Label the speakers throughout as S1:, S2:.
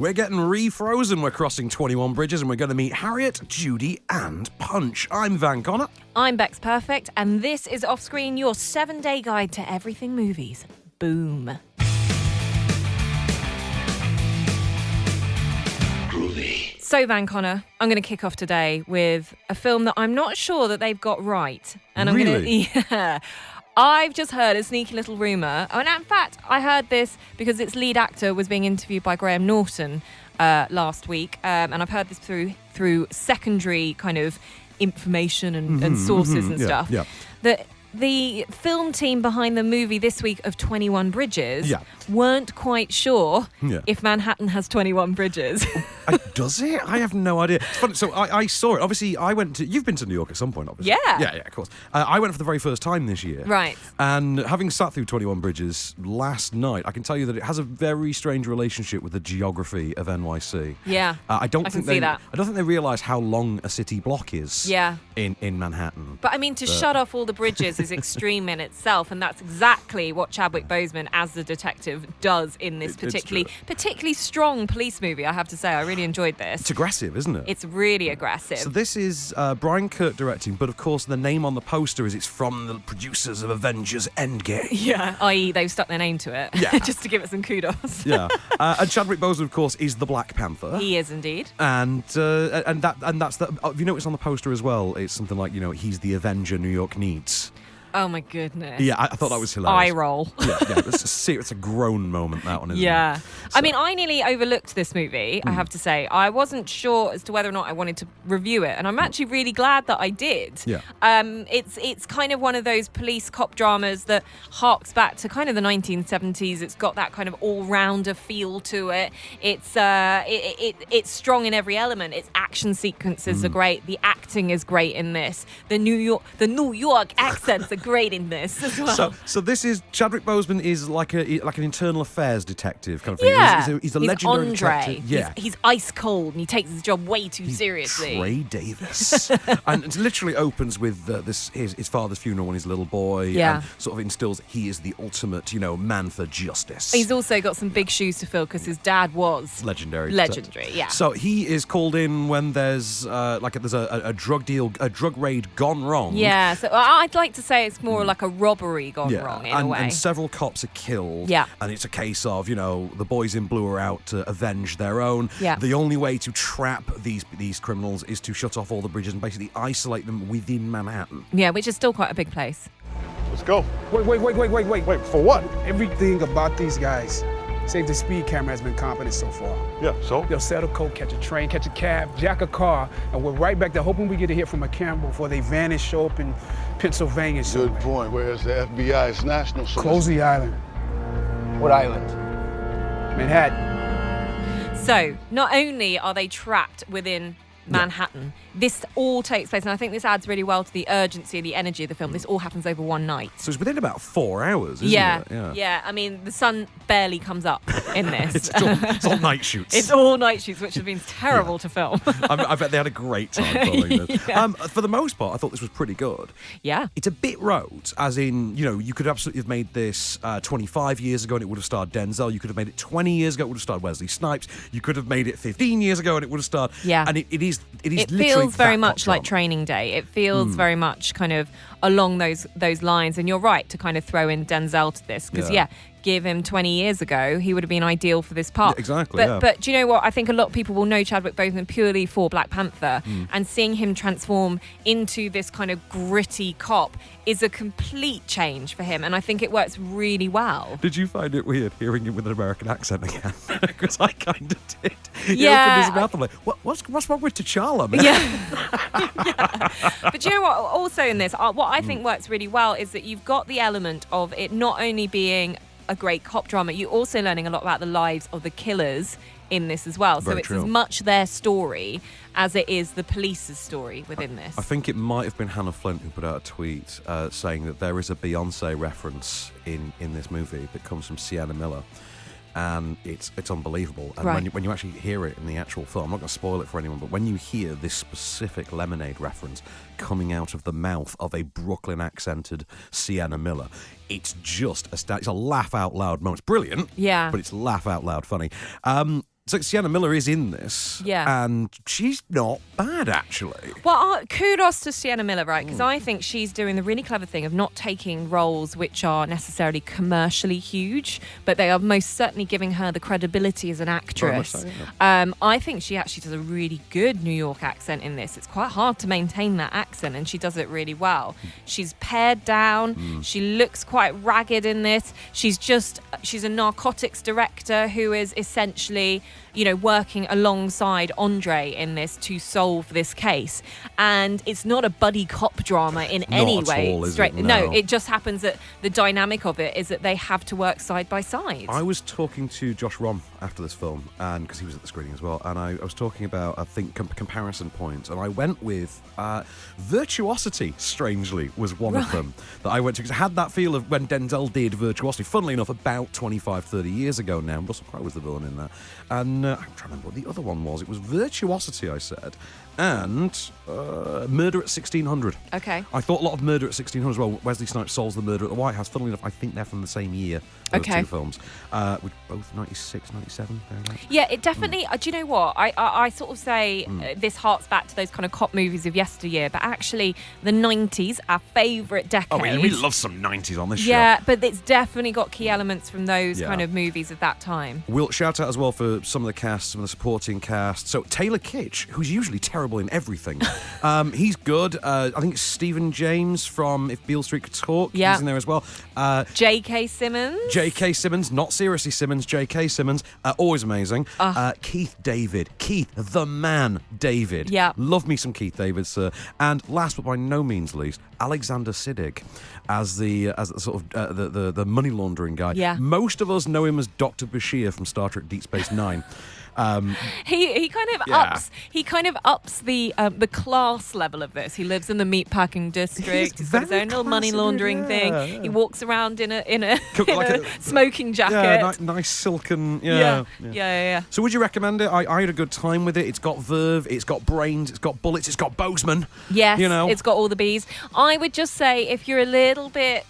S1: We're getting refrozen. We're crossing 21 bridges and we're going to meet Harriet, Judy and Punch. I'm Van Connor.
S2: I'm Becks Perfect, and this is Off Screen, your 7-day guide to everything movies. Boom.
S3: Groovy.
S2: So, Van Connor, I'm going to kick off today with a film that I'm not sure that they've got right. And I'm
S1: Really?
S2: Yeah. I've just heard a sneaky little rumour. And in fact, I heard this because its lead actor was being interviewed by Graham Norton last week. And I've heard this through secondary kind of information and sources and stuff.
S1: Yeah.
S2: That the film team behind the movie this week of 21 Bridges weren't quite sure if Manhattan has 21 bridges.
S1: Does it? I have no idea. It's funny. So I saw it. Obviously, I went to... You've been to New York at some point, obviously.
S2: Yeah.
S1: Yeah, of course. I went for the very first time this year.
S2: Right.
S1: And having sat through 21 Bridges last night, I can tell you that it has a very strange relationship with the geography of NYC.
S2: Yeah.
S1: I
S2: can see that.
S1: I don't think they realise how long a city block is in Manhattan.
S2: But I mean, to shut off all the bridges is extreme in itself, and that's exactly what Chadwick Boseman as the detective does in this particularly strong police movie, I have to say. I really enjoyed this.
S1: It's aggressive, isn't it?
S2: It's really aggressive.
S1: So this is Brian Kirk directing, but of course the name on the poster is it's from the producers of Avengers Endgame.
S2: Yeah, i.e. they've stuck their name to it, just to give it some kudos.
S1: Yeah, and Chadwick Boseman, of course, is the Black Panther.
S2: He is indeed.
S1: And that's the. Have you noticed on the poster as well? It's something like, he's the Avenger New York needs.
S2: Oh my goodness.
S1: Yeah, I thought that was hilarious.
S2: Eye roll.
S1: Yeah, it's a groan moment, that one, isn't it? So,
S2: I mean, I nearly overlooked this movie, I have to say. I wasn't sure as to whether or not I wanted to review it, and I'm actually really glad that I did.
S1: Yeah.
S2: It's kind of one of those police cop dramas that harks back to kind of the 1970s. It's got that kind of all-rounder feel to it. It's strong in every element. Its action sequences are great. The acting is great in this. The New York accents are great in this as well.
S1: So this is Chadwick Boseman is like an internal affairs detective kind of thing.
S2: Yeah.
S1: He's a legendary
S2: Andre.
S1: detective. Yeah.
S2: He's ice cold and he takes his job way too seriously.
S1: Trey Davis. And it literally opens with his father's funeral when he's a little boy. And sort of instills he is the ultimate, man for justice.
S2: He's also got some big shoes to fill because his dad was
S1: legendary.
S2: Yeah.
S1: So he is called in when there's a drug raid gone wrong.
S2: Yeah. So I'd like to say it's more like a robbery gone wrong in a way.
S1: And several cops are killed.
S2: Yeah.
S1: And it's a case of, the boys in blue are out to avenge their own.
S2: Yeah.
S1: The only way to trap these criminals is to shut off all the bridges and basically isolate them within Manhattan.
S2: Yeah, which is still quite a big place.
S3: Let's go.
S4: Wait,
S3: For what?
S4: everything about these guys, save the speed camera, has been competent so far.
S3: Yeah, so?
S4: They'll settle coke, catch a train, catch a cab, jack a car, and we're right back there hoping we get a hit from a camera before they vanish, show up in Pennsylvania somewhere.
S3: Good point. Where's the FBI's national source?
S4: Close the island.
S5: What island?
S4: Manhattan.
S2: So, not only are they trapped within Manhattan, this all takes place, and I think this adds really well to the urgency and the energy of the film. This all happens over one night.
S1: So it's within about 4 hours, isn't it?
S2: Yeah. I mean, the sun barely comes up in this.
S1: it's all night shoots.
S2: It's all night shoots, which have been terrible to film.
S1: I bet they had a great time filming this. For the most part, I thought this was pretty good.
S2: Yeah.
S1: It's a bit rote, as in, you could absolutely have made this 25 years ago and it would have starred Denzel. You could have made it 20 years ago, it would have starred Wesley Snipes. You could have made it 15 years ago and it would have starred...
S2: Yeah.
S1: And it is
S2: It
S1: literally
S2: feels very
S1: that
S2: much
S1: hot
S2: like
S1: drama.
S2: Training Day. It feels very much kind of along those lines. And you're right to kind of throw in Denzel to this because, give him 20 years ago, he would have been ideal for this part.
S1: Yeah, exactly,
S2: But do you know what? I think a lot of people will know Chadwick Boseman purely for Black Panther, and seeing him transform into this kind of gritty cop is a complete change for him, and I think it works really well.
S1: Did you find it weird hearing him with an American accent again? Because I kind of did. He
S2: Yeah.
S1: opened his mouth. I'm like, what's wrong with T'Challa, man?
S2: Yeah. But do you know what? Also in this, what I think works really well is that you've got the element of it not only being a great cop drama, you're also learning a lot about the lives of the killers in this as well.
S1: Very
S2: so it's
S1: true.
S2: as much their story as it is the police's story within this.
S1: I think it might have been Hannah Flint who put out a tweet saying that there is a Beyonce reference in this movie that comes from Sienna Miller. And it's unbelievable. And
S2: Right.
S1: when you actually hear it in the actual film, I'm not going to spoil it for anyone, but when you hear this specific Lemonade reference coming out of the mouth of a Brooklyn accented Sienna Miller, it's just it's a laugh out loud moment. It's brilliant,
S2: Yeah.
S1: but it's laugh out loud funny. So Sienna Miller is in this.
S2: Yeah.
S1: And she's not bad, actually.
S2: Well, kudos to Sienna Miller, right? Because I think she's doing the really clever thing of not taking roles which are necessarily commercially huge, but they are most certainly giving her the credibility as an actress.
S1: So, yeah.
S2: I think she actually does a really good New York accent in this. It's quite hard to maintain that accent, and she does it really well. She's pared down. She looks quite ragged in this. She's a narcotics director who is essentially, working alongside Andre in this to solve this case. And it's not a buddy cop drama in any
S1: Not at
S2: way.
S1: all, is it?
S2: No,
S1: No.
S2: it just happens that the dynamic of it is that they have to work side by side.
S1: I was talking to Josh Rom after this film, and because he was at the screening as well, and I was talking about, I think, comparison points, and I went with Virtuosity, strangely, was one of them that I went to, because I had that feel of when Denzel did Virtuosity, funnily enough, about 25, 30 years ago now. Russell Crowe was the villain in that. And I'm trying to remember what the other one was. It was Virtuosity, I said, and Murder at 1600.
S2: Okay.
S1: I thought a lot of Murder at 1600 as well. Wesley Snipes solves the murder at the White House. Funnily enough, I think they're from the same year, those two films. With both 96, 97, thereabouts.
S2: Yeah, it definitely. Do you know what? I sort of say this harks back to those kind of cop movies of yesteryear, but actually the 90s, our favourite decade.
S1: Oh, we love some 90s on this show.
S2: Yeah, but it's definitely got key elements from those
S1: Yeah.
S2: kind of movies of that time.
S1: We'll shout out as well for some of the cast, some of the supporting cast. So Taylor Kitsch, who's usually terrible in everything, he's good. I think it's Stephen James from If Beale Street Could Talk.
S2: Yeah.
S1: He's in there as well.
S2: J.K. Simmons.
S1: J.K. Simmons, not seriously Simmons, J.K. Simmons, always amazing. Keith David, Keith the man David.
S2: Yeah.
S1: Love me some Keith David, sir. And last but by no means least, Alexander Siddig as the sort of the money laundering guy.
S2: Yeah.
S1: Most of us know him as Dr. Bashir from Star Trek Deep Space Nine.
S2: He kind of ups the class level of this. He lives in the meatpacking district. He's got his own little money laundering thing. He walks around in a smoking jacket.
S1: Yeah, nice silken.
S2: Yeah.
S1: So would you recommend it? I had a good time with it. It's got verve, it's got brains, it's got bullets, it's got Bozeman.
S2: Yes,
S1: you know,
S2: it's got all the bees. I would just say if you're a little bit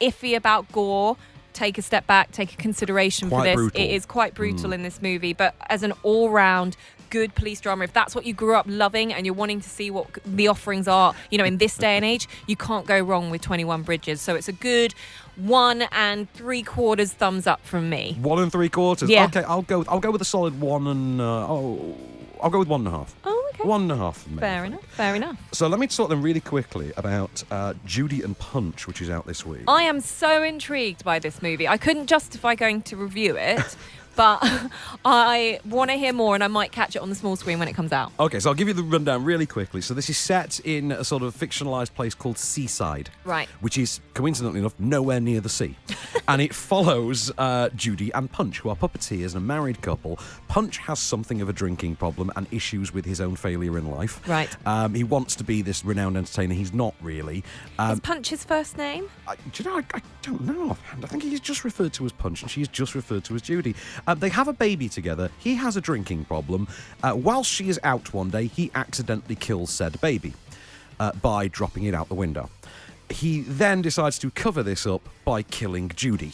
S2: iffy about gore, take a step back, take a consideration for this.
S1: Brutal.
S2: It is quite brutal in this movie, but as an all-round good police drama, if that's what you grew up loving and you're wanting to see what the offerings are, in this day and age, you can't go wrong with 21 Bridges. So it's a good 1 3/4 thumbs up from me.
S1: 1 3/4.
S2: Yeah.
S1: Okay, I'll go with a solid 1 and I'll go with 1.5.
S2: Oh, okay.
S1: 1.5. Maybe.
S2: Fair enough.
S1: So let me talk then really quickly about Judy and Punch, which is out this week.
S2: I am so intrigued by this movie. I couldn't justify going to review it, but I want to hear more, and I might catch it on the small screen when it comes out.
S1: Okay, so I'll give you the rundown really quickly. So this is set in a sort of fictionalised place called Seaside.
S2: Right.
S1: Which is, coincidentally enough, nowhere near the sea. And it follows Judy and Punch, who are puppeteers and a married couple. Punch has something of a drinking problem and issues with his own failure in life.
S2: Right.
S1: He wants to be this renowned entertainer. He's not really.
S2: Is Punch his first name?
S1: I don't know offhand. I think he's just referred to as Punch and she's just referred to as Judy. They have a baby together. He has a drinking problem. Whilst she is out one day, he accidentally kills said baby by dropping it out the window. He then decides to cover this up by killing Judy.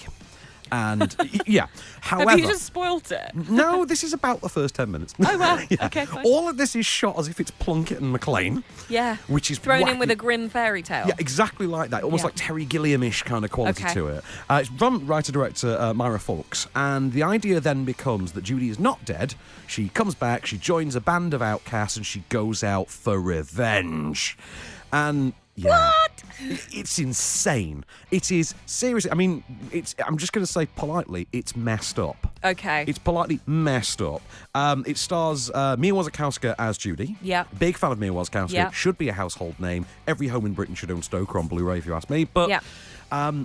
S1: And yeah, however,
S2: Have you just spoilt it?
S1: no, this is about the first 10 minutes.
S2: Oh, wow.
S1: Yeah.
S2: Okay, fine.
S1: All of this is shot as if it's Plunkett and McLean.
S2: Yeah.
S1: Which is
S2: thrown in
S1: wacky.
S2: with a grim fairy tale.
S1: Yeah, exactly like that. Almost
S2: Yeah.
S1: like Terry Gilliam-ish kind of quality
S2: Okay.
S1: to it. It's from writer-director Myra Folks. And the idea then becomes that Judy is not dead. She comes back, she joins a band of outcasts, and she goes out for revenge. And yeah,
S2: What?
S1: It's insane. It is seriously. I mean, I'm just going to say politely, it's messed up.
S2: Okay.
S1: It's politely messed up. It stars Mia Wasikowska as Judy.
S2: Yeah.
S1: Big fan of Mia Wasikowska.
S2: Yeah.
S1: Should be a household name. Every home in Britain should own Stoker on Blu-ray, if you ask me. But
S2: Yeah.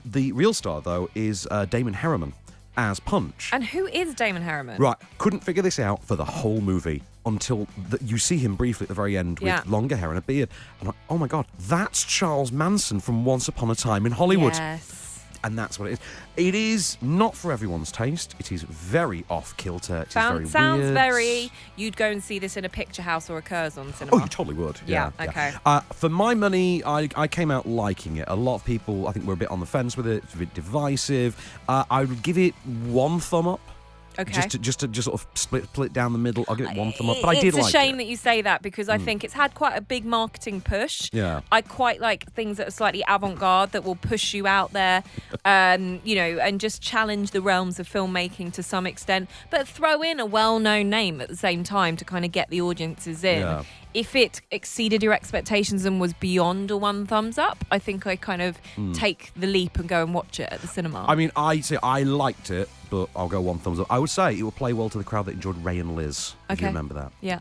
S1: the real star, though, is Damon Herriman as Punch.
S2: And who is Damon Herriman?
S1: Right, couldn't figure this out for the whole movie until you see him briefly at the very end with
S2: Yeah.
S1: longer hair and a beard. I'm like, oh my God, that's Charles Manson from Once Upon a Time in Hollywood.
S2: Yes.
S1: And that's what it is. It is not for everyone's taste. It is very off-kilter. It is very
S2: Sounds
S1: weird.
S2: very... You'd go and see this in a picture house or a Curzon cinema.
S1: Oh, you totally would.
S2: Yeah, okay.
S1: For my money, I came out liking it. A lot of people, I think, were a bit on the fence with it. It's a bit divisive. I would give it 1 thumb up.
S2: Okay.
S1: Just to sort of split it down the middle. I'll give it one thumb up. But I did
S2: It's
S1: like
S2: a shame
S1: it.
S2: that you say that because I think it's had quite a big marketing push.
S1: Yeah.
S2: I quite like things that are slightly avant-garde that will push you out there, and just challenge the realms of filmmaking to some extent, but throw in a well-known name at the same time to kind of get the audiences in.
S1: Yeah.
S2: If it exceeded your expectations and was beyond a one thumbs up, I think I kind of take the leap and go and watch it at the cinema.
S1: I mean, I liked it, but I'll go one thumbs up. I would say it will play well to the crowd that enjoyed Ray and Liz, if you remember that.
S2: Yeah.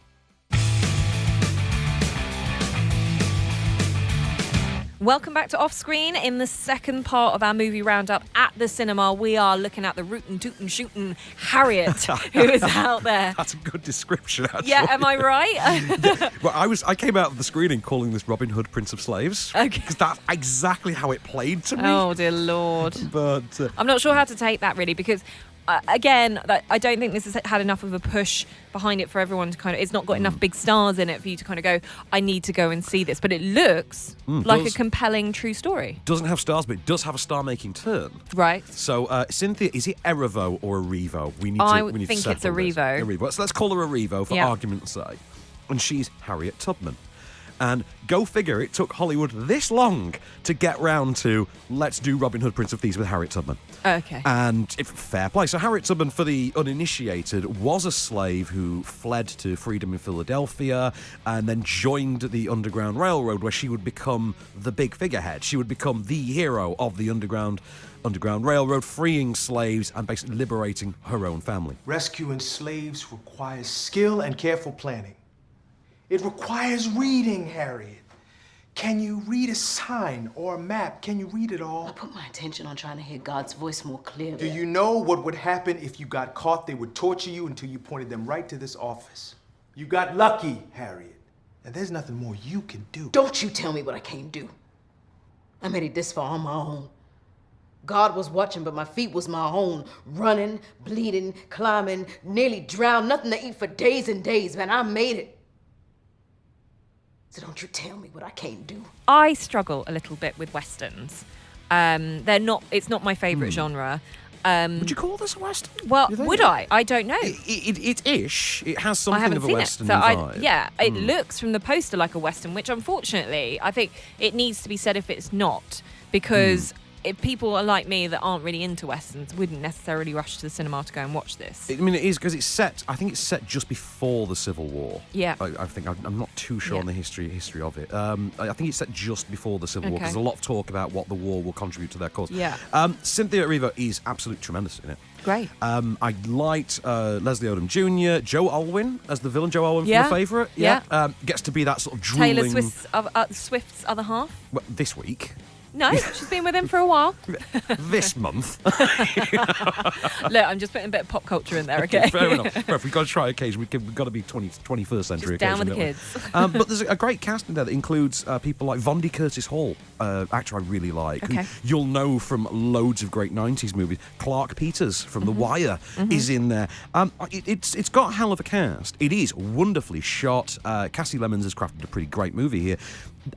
S2: Welcome back to Off Screen. In the second part of our movie roundup at the cinema, we are looking at the rootin' tootin' shootin' Harriet, who is out there.
S1: That's a good description, actually.
S2: Yeah, am I right?
S1: Well, I came out of the screening calling this Robin Hood, Prince of Slaves.
S2: Okay.
S1: Because that's exactly how it played to me.
S2: Oh, dear Lord.
S1: But
S2: I'm not sure how to take that, really, because, again, I don't think this has had enough of a push behind it for everyone to kind of... It's not got enough big stars in it for you to kind of go, I need to go and see this. But it looks like a compelling true story.
S1: doesn't have stars, but it does have a star-making turn.
S2: Right.
S1: So, Cynthia, is it Erevo or a Revo? We need to
S2: think it's a
S1: settle this.
S2: Revo.
S1: A Revo. So let's call her a Revo for argument's sake. And she's Harriet Tubman. And go figure, it took Hollywood this long to get round to let's do Robin Hood, Prince of Thieves with Harriet Tubman.
S2: Okay.
S1: And fair play. So Harriet Tubman, for the uninitiated, was a slave who fled to freedom in Philadelphia and then joined the Underground Railroad, where she would become the big figurehead. She would become the hero of the Underground Railroad, freeing slaves and basically liberating her own family.
S6: Rescuing slaves requires skill and careful planning. It requires reading, Harriet. Can you read a sign or a map? Can you read it all?
S7: I put my attention on trying to hear God's voice more clearly.
S6: Do you know what would happen if you got caught? They would torture you until you pointed them right to this office. You got lucky, Harriet. And there's nothing more you can do.
S7: Don't you tell me what I can't do. I made it this far on my own. God was watching, but my feet was my own. Running, bleeding, climbing, nearly drowned, nothing to eat for days and days, man. I made it. So don't you tell me what I can't do.
S2: I struggle a little bit with westerns. It's not my favourite genre.
S1: Would you call this a western?
S2: Well, would I? I don't know.
S1: It's ish. It has
S2: I
S1: something
S2: haven't
S1: of a
S2: seen
S1: western
S2: it. So
S1: vibe.
S2: it looks from the poster like a western, which unfortunately I think it needs to be said if it's not, because if people are like me that aren't really into westerns, wouldn't necessarily rush to the cinema to go and watch this.
S1: I mean, it is because it's set. I think it's set just before the Civil War.
S2: Yeah.
S1: I think I'm not too sure on the history of it. I think it's set just before the Civil War because there's a lot of talk about what the war will contribute to their cause.
S2: Yeah.
S1: Cynthia Erivo is absolutely tremendous in it.
S2: Great.
S1: I liked Leslie Odom Jr., Joe Alwyn as the villain. Joe Alwyn from The Favourite.
S2: Yeah.
S1: Gets to be that sort of drooling.
S2: Taylor Swift's other half.
S1: Well, this week.
S2: No, she's been with him for a while.
S1: This month.
S2: Look, I'm just putting a bit of pop culture in there, okay?
S1: Fair enough. If we've got to try occasion, we've got to be 21st century
S2: Just down with the
S1: occasion,
S2: kids.
S1: But there's a great cast in there that includes people like Vondi Curtis Hall, actor I really like.
S2: Okay.
S1: Who you'll know from loads of great 90s movies. Clark Peters from The Wire is in there. It's got a hell of a cast. It is wonderfully shot. Cassie Lemons has crafted a pretty great movie here.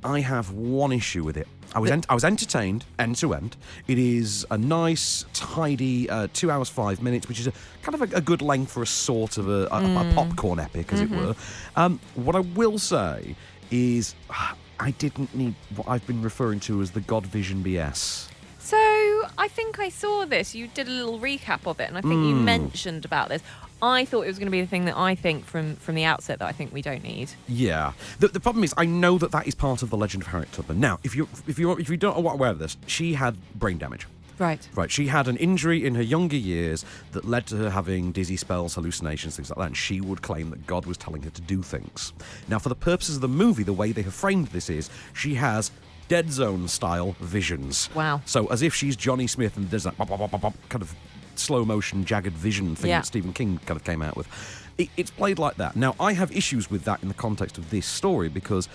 S1: I have one issue with it. I was entertained end to end. It is a nice, tidy 2 hours 5 minutes, which is kind of a good length for a sort of a popcorn epic, as it were. What I will say is I didn't need what I've been referring to as the God Vision BS.
S2: So I think I saw this. You did a little recap of it, and I think you mentioned about this. I thought it was going to be the thing that I think from the outset that I think we don't need.
S1: Yeah. The problem is, I know that is part of the legend of Harriet Tubman. Now, if you don't are aware of this, she had brain damage.
S2: Right.
S1: Right. She had an injury in her younger years that led to her having dizzy spells, hallucinations, things like that. And she would claim that God was telling her to do things. Now, for the purposes of the movie, the way they have framed this is she has Dead Zone style visions.
S2: Wow.
S1: So as if she's Johnny Smith and there's that bop, bop, bop, bop, kind of slow motion jagged vision thing that Stephen King kind of came out with. It's played like that. Now, I have issues with that in the context of this story because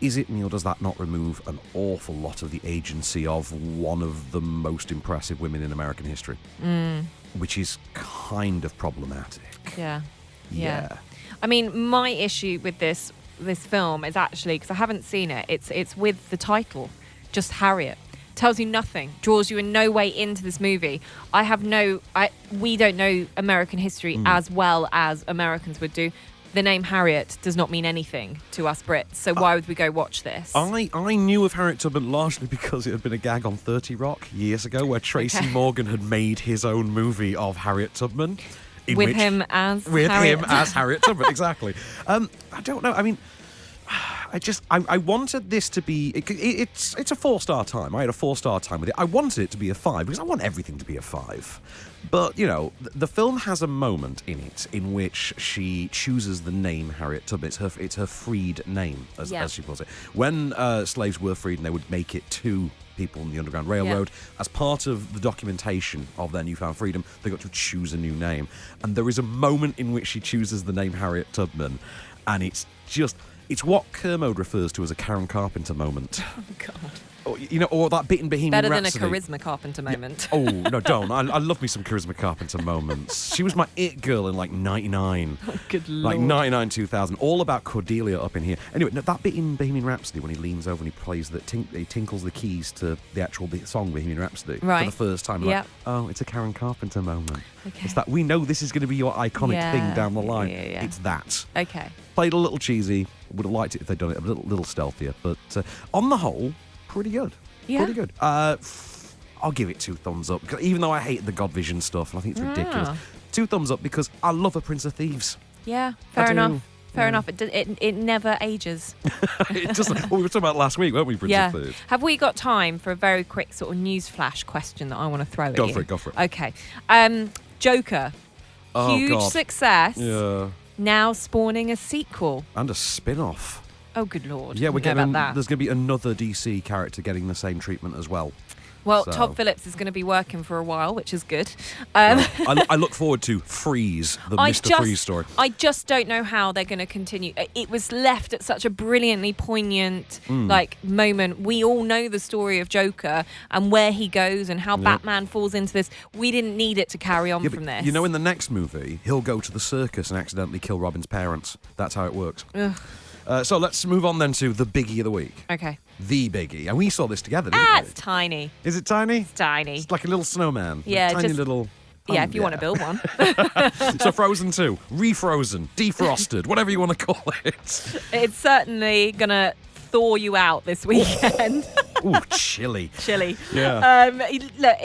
S1: is it me or does that not remove an awful lot of the agency of one of the most impressive women in American history? Which is kind of problematic.
S2: Yeah. I mean, my issue with this film is actually, because I haven't seen it, it's with the title, just Harriet. tells you nothing, draws you in no way into this movie. We don't know American history as well as Americans would do. The name Harriet does not mean anything to us Brits, so why would we go watch this?
S1: I knew of Harriet Tubman largely because it had been a gag on 30 Rock years ago where Tracy Morgan had made his own movie of Harriet Tubman.
S2: With him as
S1: Harriet Tubman, exactly. I don't know. I mean, I wanted this to be. It's a 4-star time. I had a 4-star time with it. I wanted it to be a 5 because I want everything to be a 5. But you know, the film has a moment in it in which she chooses the name Harriet Tubman. It's her freed name, as she calls it. When slaves were freed, and they would make it to people on the Underground Railroad, as part of the documentation of their newfound freedom, they got to choose a new name. And there is a moment in which she chooses the name Harriet Tubman, and it's what Kermode refers to as a Karen Carpenter moment.
S2: Oh, God.
S1: Or that bit in Bohemian
S2: Better
S1: Rhapsody.
S2: than a Charisma Carpenter moment.
S1: Yeah. Oh, no, don't. I love me some Charisma Carpenter moments. She was my it girl in like 99.
S2: Oh, good Lord.
S1: Like 99, 2000. All about Cordelia up in here. Anyway, no, that bit in Bohemian Rhapsody when he leans over and he plays he tinkles the keys to the actual song Bohemian Rhapsody for the first time. Like, oh, it's a Karen Carpenter moment. Okay. It's that we know this is going to be your iconic thing down the line.
S2: Yeah.
S1: It's that.
S2: Okay.
S1: Played a little cheesy. Would have liked it if they'd done it a little stealthier. But on the whole, pretty good.
S2: Yeah.
S1: Pretty good. I'll give it 2 thumbs up. Because even though I hate the God Vision stuff, and I think it's ridiculous, 2 thumbs up because I love a Prince of Thieves.
S2: Yeah, fair enough. Fair enough. It never ages.
S1: It doesn't. We were talking about last week, weren't we, Prince of Thieves?
S2: Have we got time for a very quick sort of news flash question that I want to throw at you?
S1: Go for it.
S2: Okay. Joker.
S1: Oh,
S2: Huge
S1: God.
S2: success.
S1: Yeah.
S2: Now spawning a sequel.
S1: And a spin-off.
S2: Oh, good Lord.
S1: Yeah, we're
S2: getting
S1: getting.
S2: that.
S1: There's going to be another DC character getting the same treatment as well.
S2: Well,
S1: So-
S2: Todd Phillips is going to be working for a while, which is good.
S1: I look forward to Freeze, the Mr. Freeze story.
S2: I just don't know how they're going to continue. It was left at such a brilliantly poignant moment. We all know the story of Joker and where he goes and how Batman falls into this. We didn't need it to carry on from this.
S1: You know, in the next movie, he'll go to the circus and accidentally kill Robin's parents. That's how it works. So let's move on then to the biggie of the week.
S2: Okay.
S1: The biggie. And we saw this together, didn't we?
S2: It's tiny.
S1: Is it tiny?
S2: It's tiny.
S1: It's like a little snowman.
S2: Yeah,
S1: tiny
S2: just-
S1: little...
S2: Yeah, if you want to build one.
S1: So Frozen 2, refrozen, defrosted, whatever you want to call it.
S2: It's certainly going to thaw you out this weekend.
S1: Ooh, chilly.
S2: Chilly.
S1: Yeah.
S2: Look,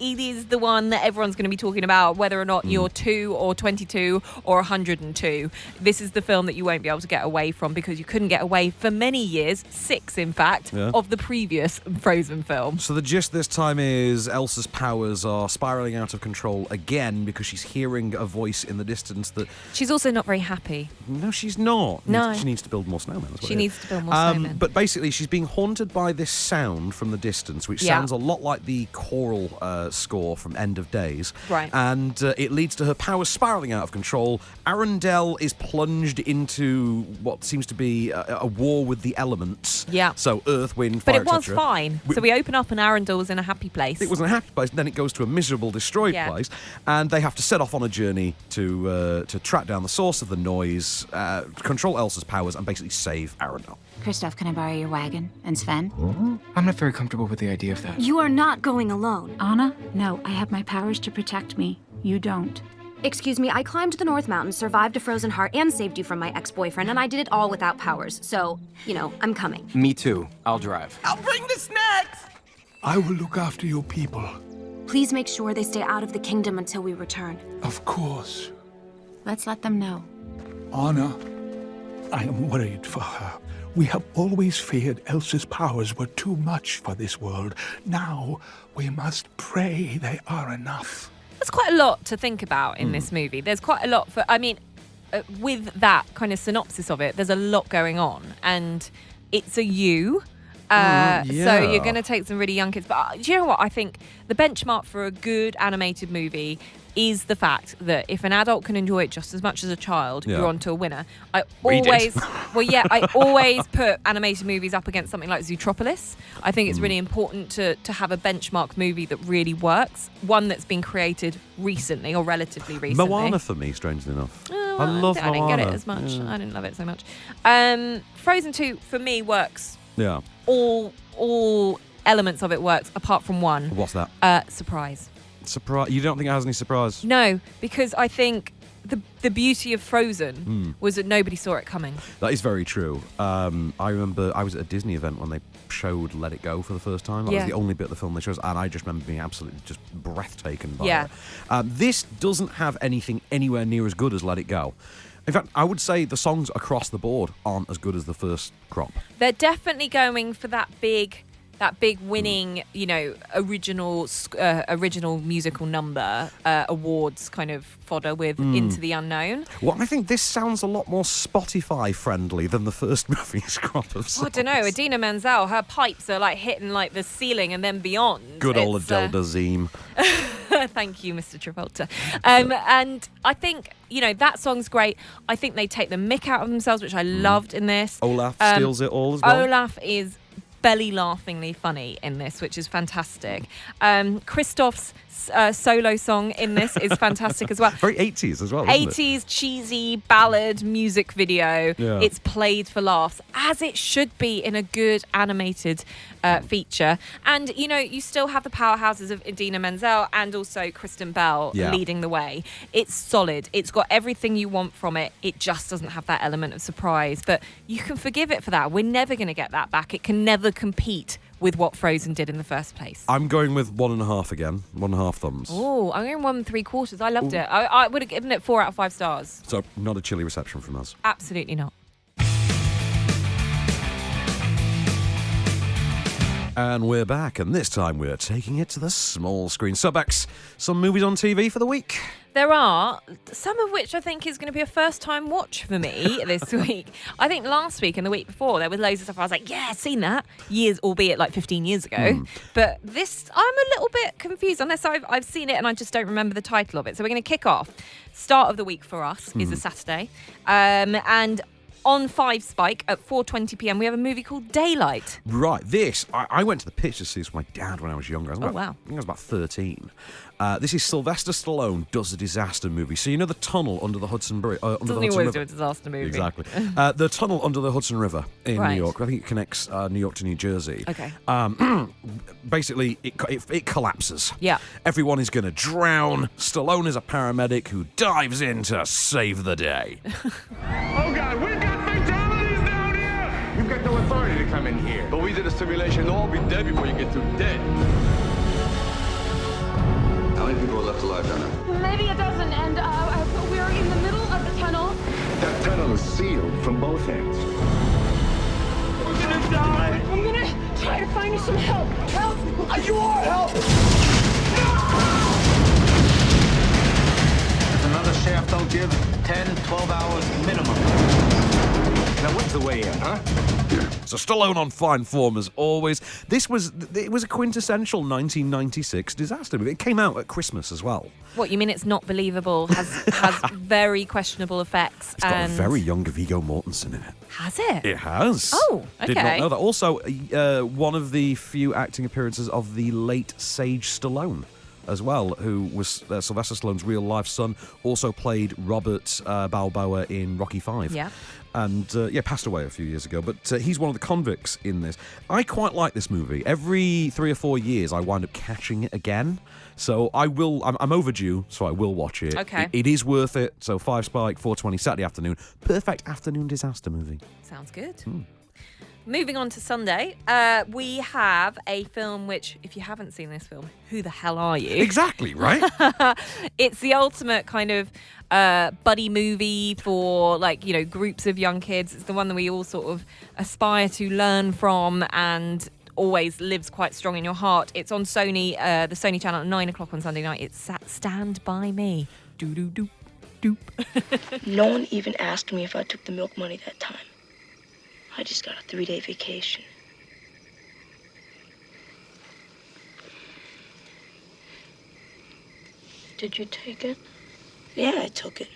S2: it is the one that everyone's going to be talking about, whether or not you're 2 or 22 or 102. This is the film that you won't be able to get away from because you couldn't get away for many years, 6 in fact, of the previous Frozen film.
S1: So the gist this time is Elsa's powers are spiraling out of control again because she's hearing a voice in the distance that...
S2: She's also not very happy.
S1: No, she's not.
S2: No.
S1: She needs to build more snowmen.
S2: She needs to build more snowmen.
S1: But basically, she's being haunted by this sound from the distance, which sounds a lot like the choral score from End of Days.
S2: Right.
S1: And it leads to her powers spiraling out of control. Arendelle is plunged into what seems to be a war with the elements.
S2: Yeah.
S1: So earth, wind, fire,
S2: But it was
S1: etc.
S2: fine. So we open up and Arendelle was in a happy place.
S1: It was in a happy place, and then it goes to a miserable, destroyed place, and they have to set off on a journey to track down the source of the noise, control Elsa's powers, and basically save Arendelle.
S8: Kristoff, can I borrow your wagon? And Sven?
S5: I'm not very comfortable with the idea of that.
S8: You are not going alone. Anna? No, I have my powers to protect me. You don't.
S9: Excuse me, I climbed the North Mountain, survived a frozen heart, and saved you from my ex-boyfriend, and I did it all without powers. So, I'm coming.
S5: Me too. I'll drive.
S10: I'll bring the snacks!
S11: I will look after your people.
S9: Please make sure they stay out of the kingdom until we return.
S11: Of course.
S8: Let's let them know.
S11: Anna, I am worried for her. We have always feared Elsa's powers were too much for this world. Now, we must pray they are enough.
S2: There's quite a lot to think about in this movie. There's quite a lot with that kind of synopsis of it, there's a lot going on. And it's a you. So you're going to take some really young kids. But do you know what? I think the benchmark for a good animated movie is the fact that if an adult can enjoy it just as much as a child, you're onto a winner. I always put animated movies up against something like Zootropolis. I think it's really important to have a benchmark movie that really works, one that's been created recently or relatively recently.
S1: Moana for me, strangely enough.
S2: Oh,
S1: I love Moana.
S2: I didn't get it as much. Yeah. I didn't love it so much. Frozen 2 for me works.
S1: Yeah.
S2: All elements of it works, apart from one.
S1: What's that?
S2: Surprise.
S1: Surprise? You don't think it has any surprise?
S2: No, because I think the beauty of Frozen was that nobody saw it coming.
S1: That is very true. I remember I was at a Disney event when they showed Let It Go for the first time. That was the only bit of the film they chose, and I just remember being absolutely just breathtaken by it. This doesn't have anything anywhere near as good as Let It Go. In fact, I would say the songs across the board aren't as good as the first crop.
S2: They're definitely going for that big winning, original musical number awards kind of fodder with Into the Unknown.
S1: Well, I think this sounds a lot more Spotify friendly than the first movie's crop of songs.
S2: I don't know. Idina Menzel, her pipes are like hitting like the ceiling and then beyond.
S1: Good old Adele Dazeem.
S2: Thank you, Mr. Travolta. And I think, that song's great. I think they take the mick out of themselves, which I loved in this.
S1: Olaf steals it all as well.
S2: Olaf is belly laughingly funny in this, which is fantastic. Christoph's solo song in this is fantastic as well.
S1: Very 80s as well, isn't
S2: 80s cheesy ballad music video.
S1: Yeah.
S2: It's played for laughs, as it should be in a good animated feature. And, you still have the powerhouses of Idina Menzel and also Kristen Bell leading the way. It's solid. It's got everything you want from it. It just doesn't have that element of surprise. But you can forgive it for that. We're never going to get that back. It can never compete with what Frozen did in the first place.
S1: I'm going with 1.5 again. 1.5 thumbs.
S2: Oh, I'm going 1 3/4. I loved it. I would have given it 4 out of 5 stars.
S1: So not a chilly reception from us.
S2: Absolutely not.
S1: And we're back, and this time we're taking it to the small screen. So, Becks, some movies on TV for the week?
S2: There are, some of which I think is going to be a first-time watch for me this week. I think last week and the week before, there was loads of stuff I was like, yeah, I've seen that. Years, albeit like 15 years ago. But this, I'm a little bit confused, unless I've seen it and I just don't remember the title of it. So we're going to kick off. Start of the week for us is a Saturday. And on 5 Spike at 4:20 p.m. we have a movie called Daylight.
S1: Right, this, I went to the pitch to see this with my dad when I was younger. I think I was about 13. This is Sylvester Stallone does a disaster movie. So the tunnel under the Hudson River.
S2: Doesn't he always do a disaster movie?
S1: Exactly. The tunnel under the Hudson River in
S2: Right.
S1: New York. I think it connects New York to New Jersey.
S2: Okay.
S1: Basically, it collapses.
S2: Yeah.
S1: Everyone is going to drown. Stallone is a paramedic who dives in to save the day.
S3: Oh, God, we got fatalities down here!
S5: You've got no authority to come in here.
S3: But we did a simulation. They'll all be dead before you get through dead. How many people are left alive down there?
S10: Maybe a dozen, and we're in the middle of the tunnel.
S3: That tunnel is sealed from both ends. We're gonna die!
S10: I'm gonna try to find you some help. Help!
S3: You are help!
S5: If another shaft don't give 10, 12 hours minimum. Now, what's the way in, huh?
S1: So Stallone on fine form as always. It was a quintessential 1996 disaster movie. It came out at Christmas as well.
S2: What, you mean it's not believable? Has very questionable effects.
S1: It's got a very young Viggo Mortensen in it.
S2: Has it?
S1: It has.
S2: Oh, okay.
S1: Did not know that. Also, one of the few acting appearances of the late Sage Stallone as well, who was Sylvester Stallone's real-life son, also played Robert Balboa in Rocky V.
S2: Yeah.
S1: And, passed away a few years ago. But he's one of the convicts in this. I quite like this movie. Every 3 or 4 years, I wind up catching it again. So I'm overdue, so I will watch it.
S2: Okay.
S1: It is worth it. So 5 Spike, 4:20 Saturday afternoon. Perfect afternoon disaster movie.
S2: Sounds good. Moving on to Sunday, we have a film which, if you haven't seen this film, who the hell are you?
S1: Exactly, right?
S2: It's the ultimate kind of buddy movie for, groups of young kids. It's the one that we all sort of aspire to learn from and always lives quite strong in your heart. It's on Sony, the Sony channel at 9 o'clock on Sunday night. It's Stand By Me. Doo-doo-doo. Doop.
S12: No one even asked me if I took the milk money that time. I just got a 3-day vacation. Did you take it? Yeah, I took it.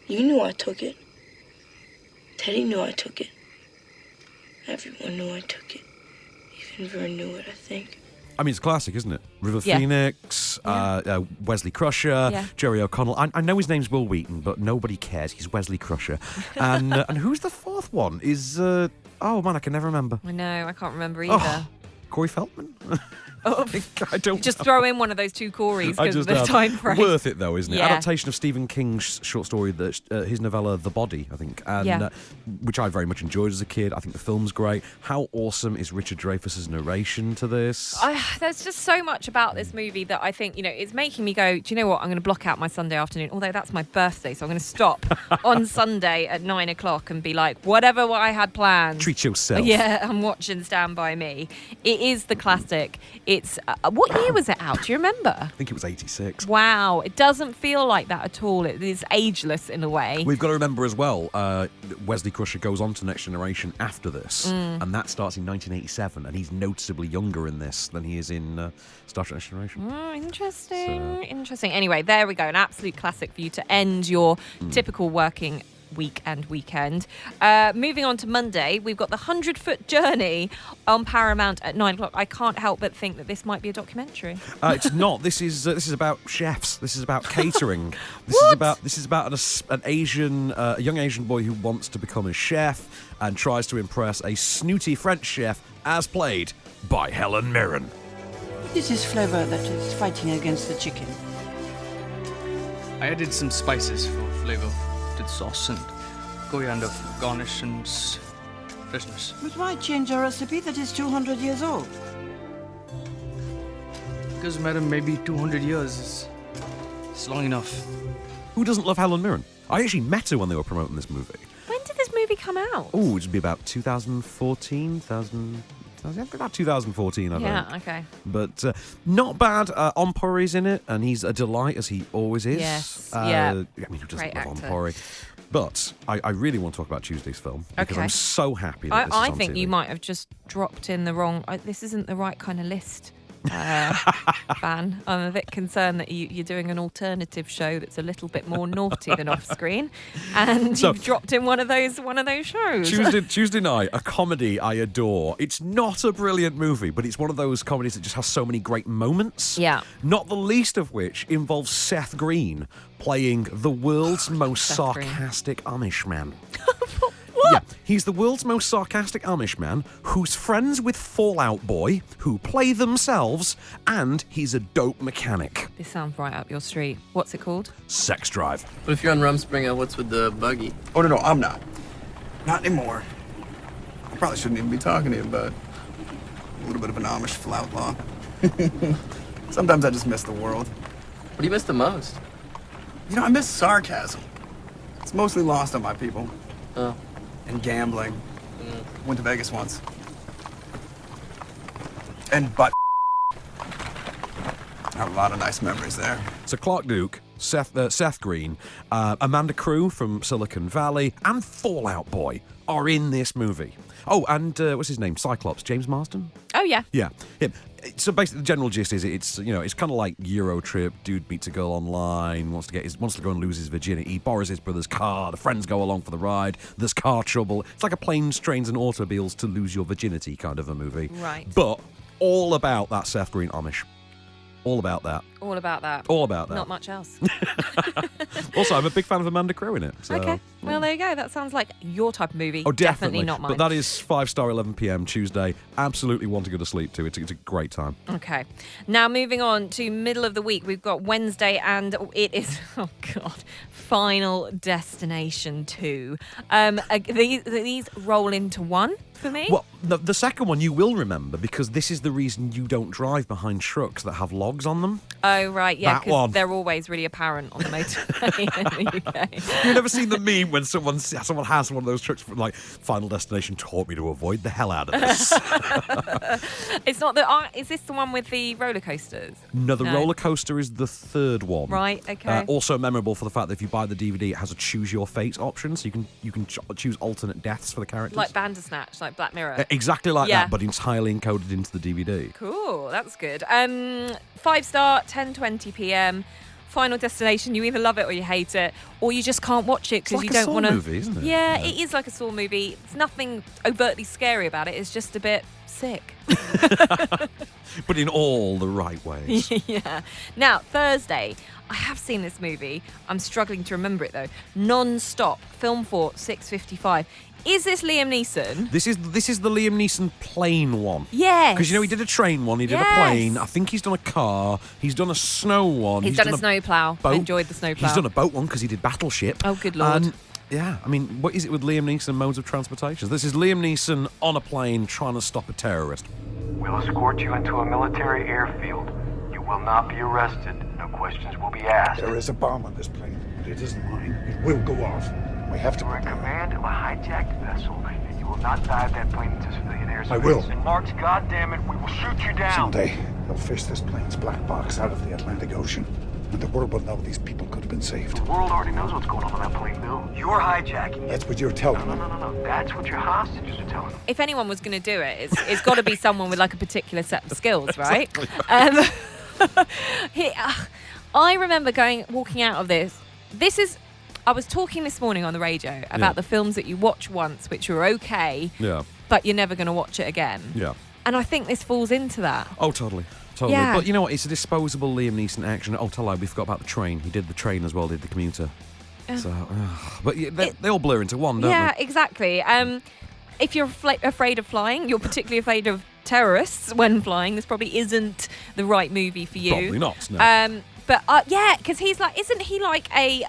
S12: You knew I took it. Teddy knew I took it. Everyone knew I took it. Even Vern knew it, I think.
S1: I mean, it's classic, isn't it? River Phoenix, Wesley Crusher, Jerry O'Connell. I know his name's Will Wheaton, but nobody cares. He's Wesley Crusher. And who's the fourth one? I can never remember.
S2: I know, I can't remember either.
S1: Corey Feldman?
S2: Oh,
S1: I don't
S2: just
S1: know.
S2: throw in one of those two Corys because of the time frame.
S1: Worth it though, isn't it?
S2: Yeah.
S1: Adaptation of Stephen King's short story, his novella *The Body*, I think, and which I very much enjoyed as a kid. I think the film's great. How awesome is Richard Dreyfuss's narration to this?
S2: There's just so much about this movie that I think, it's making me go, do you know what? I'm going to block out my Sunday afternoon, although that's my birthday, so I'm going to stop on Sunday at 9 o'clock and be like, whatever I had planned.
S1: Treat yourself.
S2: Yeah, I'm watching Stand By Me. It is the classic. It's what year was it out? Do you remember?
S1: I think it was 86.
S2: Wow, it doesn't feel like that at all. It is ageless in a way.
S1: We've got to remember as well, Wesley Crusher goes on to Next Generation after this, and that starts in 1987, and he's noticeably younger in this than he is in Star Trek Next Generation.
S2: Interesting. Anyway, there we go. An absolute classic for you to end your typical working week and weekend. Moving on to Monday, we've got the 100-Foot Journey on Paramount at 9 o'clock. I can't help but think that this might be a documentary.
S1: It's not. This is about chefs. This is about catering. This is about a young Asian boy who wants to become a chef and tries to impress a snooty French chef, as played by Helen Mirren.
S13: This is flavor that is fighting against the chicken.
S14: I added some spices for flavor to the sauce and coriander for garnish and freshness.
S13: But why change a recipe that is 200 years old?
S14: Because, madam, maybe 200 years is long enough.
S1: Who doesn't love Helen Mirren? I actually met her when they were promoting this movie.
S2: When did this movie come out?
S1: Oh, it'd be about 2014, about 2014, I think.
S2: Yeah, okay.
S1: But not bad. Ompori's in it, and he's a delight, as he always is.
S2: Yes,
S1: I mean, who doesn't
S2: Great
S1: love
S2: actor.
S1: Ompori? But I really want to talk about Tuesday's film, because I'm so happy that this is
S2: I
S1: on
S2: think
S1: TV.
S2: you might have just dropped in the wrong... this isn't the right kind of list. Fan. I'm a bit concerned that you're doing an alternative show that's a little bit more naughty than off screen, and you've dropped in one of those shows.
S1: Tuesday night, a comedy I adore. It's not a brilliant movie, but it's one of those comedies that just has so many great moments.
S2: Yeah.
S1: Not the least of which involves Seth Green playing the world's most sarcastic Amish man. Yeah, he's the world's most sarcastic Amish man who's friends with Fallout Boy, who play themselves, and he's a dope mechanic.
S2: This sounds right up your street. What's it called?
S1: Sex Drive.
S15: But if you're on Rumspringa, what's with the buggy?
S16: Oh, no, I'm not. Not anymore. I probably shouldn't even be talking to you, but a little bit of an Amish floutlaw. Sometimes I just miss the world.
S15: What do you miss the most?
S16: You know, I miss sarcasm. It's mostly lost on my people.
S15: Oh.
S16: And gambling. Went to Vegas once. And butt. I have a lot of nice memories there.
S1: So Clark Duke, Seth Green, Amanda Crew from Silicon Valley, and Fallout Boy are in this movie. Oh, and what's his name? Cyclops, James Marsden?
S2: Oh, yeah.
S1: Yeah, him. So basically, the general gist is it's kind of like Eurotrip. Dude meets a girl online, wants to go and lose his virginity. He borrows his brother's car. The friends go along for the ride. There's car trouble. It's like a planes, trains, and automobiles to lose your virginity kind of a movie.
S2: Right.
S1: But all about that Seth Green Amish. All about that.
S2: All about that.
S1: All about that.
S2: Not much else.
S1: Also, I'm a big fan of Amanda Crew in it. So.
S2: Okay. Well, there you go. That sounds like your type of movie.
S1: Oh, definitely
S2: not mine.
S1: But that is 5-star 11 p.m. Tuesday. Absolutely want to go to sleep to. It's a great time.
S2: Okay. Now, moving on to middle of the week, we've got Wednesday, and it is, oh, God, Final Destination 2. These roll into one for me.
S1: Well, the second one you will remember, because this is the reason you don't drive behind trucks that have logs on them.
S2: Oh, right, yeah,
S1: That one.
S2: because they're always really apparent on the motorway in the UK.
S1: You've never seen the meme when someone has one of those trucks, like, Final Destination taught me to avoid the hell out of this.
S2: It's not the. Is this the one with the roller coasters?
S1: No, the roller coaster is the third one.
S2: Right, okay.
S1: Also memorable for the fact that if you buy the DVD, it has a choose your fate option, so you can choose alternate deaths for the characters.
S2: Like Bandersnatch, like Black Mirror.
S1: Exactly like
S2: Yeah.
S1: that, but entirely encoded into the DVD.
S2: Cool, that's good. 5-star, 10:20 p.m. Final Destination. You either love it or you hate it, or you just can't watch it because
S1: It's like
S2: you
S1: a
S2: don't
S1: Saw
S2: want to.
S1: movie, isn't it?
S2: Yeah, it is like a Saw movie. It's nothing overtly scary about it. It's just a bit sick.
S1: But in all the right ways.
S2: Yeah. Now, Thursday, I have seen this movie. I'm struggling to remember it though. Non-stop, Film 4, 6:55. Is this Liam Neeson?
S1: This is the Liam Neeson plane one.
S2: Yes.
S1: Because, he did a train one, he did a plane, I think he's done a car, he's done a snow one.
S2: He's done a snowplow.
S1: boat.
S2: Enjoyed the snowplow.
S1: He's done a boat one because he did Battleship.
S2: Oh, good Lord.
S1: And, yeah, I mean, what is it with Liam Neeson and modes of transportation? This is Liam Neeson on a plane trying to stop a terrorist.
S17: We'll escort you into a military airfield. You will not be arrested. No questions will be asked.
S11: There is a bomb on this plane, but it isn't mine. It will go off. We have to...
S17: You're in command of a hijacked vessel, and you will not dive that plane into civilian airspace.
S11: I will.
S17: And Mark's goddammit, we will shoot you down.
S11: Someday, they'll fish this plane's black box out of the Atlantic Ocean, and the world will know these people could have been saved.
S17: The world already knows what's going on that plane, Bill. You're hijacking it.
S11: That's what you're telling them.
S17: No. That's what your hostages are telling them.
S2: If anyone was going to do it, it's got to be someone with like a particular set of skills, right? I remember walking out of this. I was talking this morning on the radio about the films that you watch once, which are okay, but you're never going to watch it again.
S1: Yeah.
S2: And I think this falls into that.
S1: Oh, totally.
S2: Yeah.
S1: But you know what? It's a disposable Liam Neeson action. Oh, tell I, we forgot about the train. He did the train as well, did the commuter. But they all blur into one, don't they?
S2: Yeah, exactly. If you're afraid of flying, you're particularly afraid of terrorists when flying, this probably isn't the right movie for you.
S1: Probably not, no.
S2: But because he's like, isn't he like a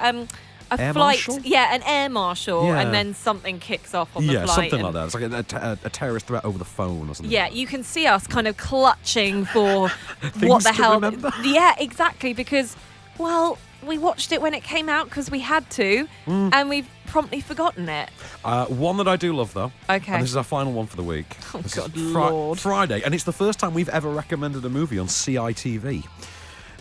S1: air
S2: flight?
S1: marshal?
S2: Yeah, an air marshal,
S1: Yeah.
S2: and then something kicks off on the
S1: Yeah,
S2: flight.
S1: something like that. It's like a terrorist threat over the phone or something.
S2: Yeah, you can see us kind of clutching for
S1: Things
S2: what the
S1: to
S2: hell.
S1: remember.
S2: Yeah, exactly. Because, well, we watched it when it came out because we had to, and we've promptly forgotten it.
S1: One that I do love, though.
S2: Okay.
S1: And this is our final one for the week.
S2: Oh,
S1: this
S2: God,
S1: is
S2: Lord.
S1: Friday, and it's the first time we've ever recommended a movie on CITV.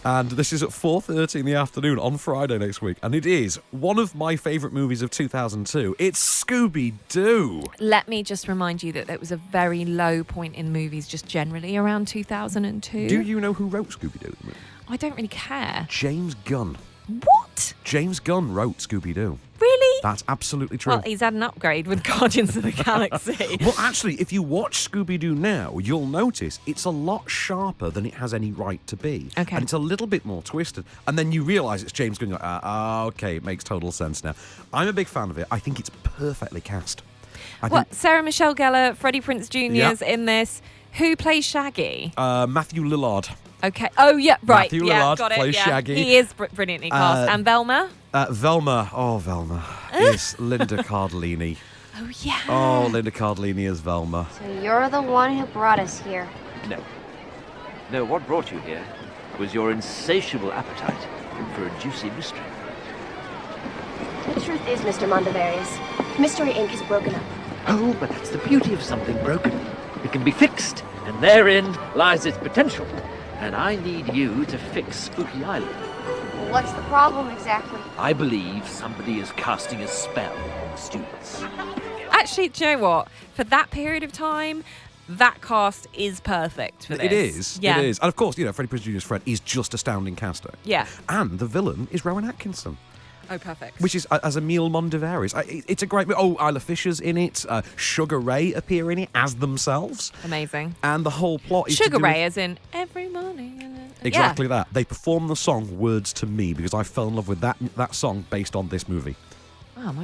S1: And this is at 4:30 in the afternoon on Friday next week. And it is one of my favourite movies of 2002. It's Scooby-Doo.
S2: Let me just remind you that there was a very low point in movies just generally around 2002.
S1: Do you know who wrote Scooby-Doo?
S2: I don't really care.
S1: James Gunn.
S2: What?
S1: James Gunn wrote Scooby-Doo.
S2: Really?
S1: That's absolutely true.
S2: Well, he's had an upgrade with Guardians of the Galaxy.
S1: Well, actually, if you watch Scooby-Doo now, you'll notice it's a lot sharper than it has any right to be.
S2: Okay.
S1: And it's a little bit more twisted. And then you realise it's James Gunn. Okay, it makes total sense now. I'm a big fan of it. I think it's perfectly cast.
S2: Sarah Michelle Gellar, Freddie Prinze Jr.'s in this. Who plays Shaggy?
S1: Matthew Lillard.
S2: Okay. Oh, yeah, right.
S1: Matthew
S2: yeah,
S1: Lillard
S2: got it.
S1: plays
S2: yeah.
S1: Shaggy.
S2: He is brilliantly cast. And Velma?
S1: Velma is Linda Cardellini.
S2: Oh, yeah.
S1: Oh, Linda Cardellini is Velma.
S18: So you're the one who brought us here.
S19: No, what brought you here was your insatiable appetite for a juicy mystery.
S18: The truth is, Mr. Mondavarius, Mystery Inc. is broken up.
S19: Oh, but that's the beauty of something broken. It can be fixed, and therein lies its potential. And I need you to fix Spooky Island.
S18: What's the problem exactly?
S19: I believe somebody is casting a spell on the students.
S2: Actually, do you know what? For that period of time, that cast is perfect for this.
S1: It is.
S2: Yeah.
S1: It is. And of course, Freddie Prinze Jr.'s Fred is just astounding casting.
S2: Yeah.
S1: And the villain is Rowan Atkinson.
S2: Oh, perfect.
S1: Which is as Emil Mondavares. It's a great movie. Oh, Isla Fisher's in it. Sugar Ray appear in it as themselves.
S2: Amazing.
S1: And the whole plot is
S2: Sugar Ray as in every morning.
S1: Exactly that. They perform the song Words to Me because I fell in love with that song based on this movie.
S2: Oh,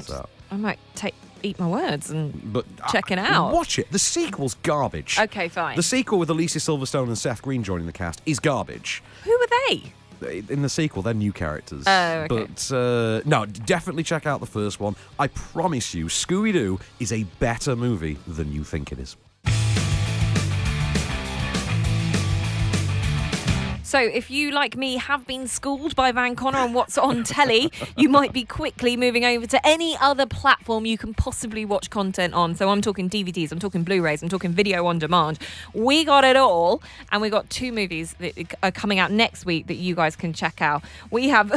S2: I might eat my words and check it out.
S1: Watch it. The sequel's garbage.
S2: Okay, fine.
S1: The sequel with Alicia Silverstone and Seth Green joining the cast is garbage.
S2: Who are they?
S1: In the sequel, they're new characters.
S2: Oh, okay.
S1: But, no, definitely check out the first one. I promise you, Scooby-Doo is a better movie than you think it is.
S2: So if you, like me, have been schooled by Van Connor on what's on telly, you might be quickly moving over to any other platform you can possibly watch content on. So I'm talking DVDs, I'm talking Blu-rays, I'm talking video on demand. We got it all, and we got 2 movies that are coming out next week that you guys can check out. We have...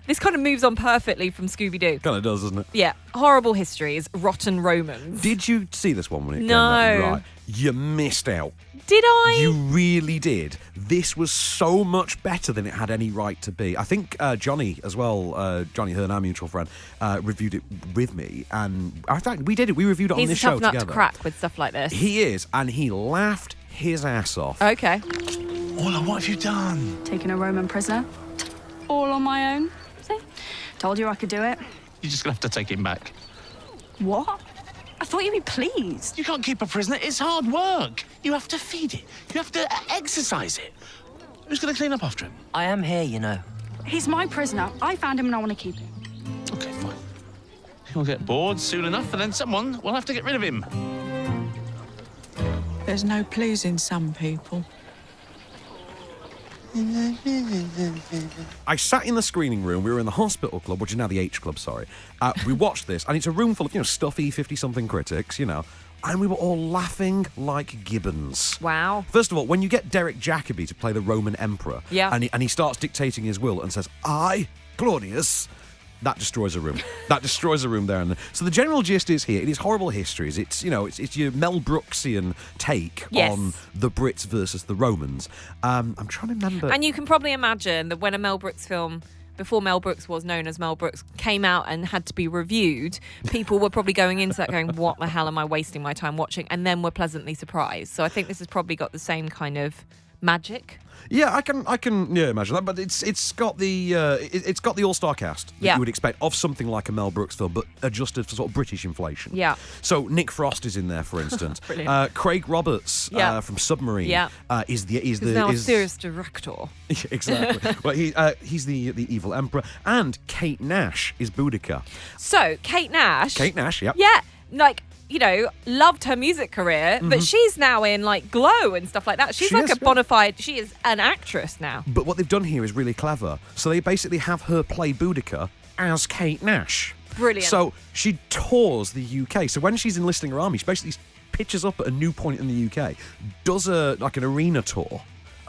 S2: This kind of moves on perfectly from Scooby-Doo.
S1: Kind of does, doesn't it?
S2: Yeah. Horrible Histories, Rotten Romans.
S1: Did you see this one when it came
S2: No.
S1: out? Right. you missed out.
S2: Did I?
S1: You really did. This was so much better than it had any right to be. I think Johnny as well, Johnny Hearn, our mutual friend, reviewed it with me. And I thought we did it. We reviewed it on this show together.
S2: He's a tough nut to crack with stuff like this.
S1: He is, and he laughed his ass off.
S2: Okay.
S20: Orla, what have you done?
S10: Taking a Roman prisoner. All on my own. See? Told you I could do it.
S20: You're just going to have to take him back.
S10: What? I thought you'd be pleased.
S20: You can't keep a prisoner. It's hard work. You have to feed it. You have to exercise it. Who's going to clean up after him?
S21: I am here, you know.
S10: He's my prisoner. I found him and I want to keep him.
S20: Okay, fine. He'll get bored soon enough, and then someone will have to get rid of him.
S13: There's no pleasing some people.
S1: I sat in the screening room. We were in the Hospital Club, which is now the H Club, sorry. We watched this, and it's a room full of, stuffy 50-something critics, and we were all laughing like gibbons.
S2: Wow.
S1: First of all, when you get Derek Jacobi to play the Roman emperor, and he starts dictating his will and says, I, Claudius... That destroys a room. That destroys a room there and then. So the general gist is here. It is horrible histories. It's it's your Mel Brooksian take on the Brits versus the Romans. I'm trying to remember.
S2: And you can probably imagine that when a Mel Brooks film, before Mel Brooks was known as Mel Brooks, came out and had to be reviewed, people were probably going into that going, what the hell am I wasting my time watching? And then were pleasantly surprised. So I think this has probably got the same kind of magic.
S1: Yeah, I can imagine that, but it's got the all-star cast that you would expect of something like a Mel Brooks film, but adjusted for sort of British inflation.
S2: Yeah.
S1: So Nick Frost is in there, for instance.
S2: Brilliant.
S1: Craig Roberts from Submarine is
S2: now a serious director.
S1: Exactly. Well, he's the evil emperor, and Kate Nash is Boudica.
S2: So Kate Nash.
S1: Yeah.
S2: Yeah, loved her music career, but she's now in Glow and stuff like that. She's a bona fide, she is an actress now.
S1: But what they've done here is really clever. So they basically have her play Boudica as Kate Nash.
S2: Brilliant.
S1: So she tours the UK. So when she's enlisting her army, she basically pitches up at a new point in the UK, does an arena tour,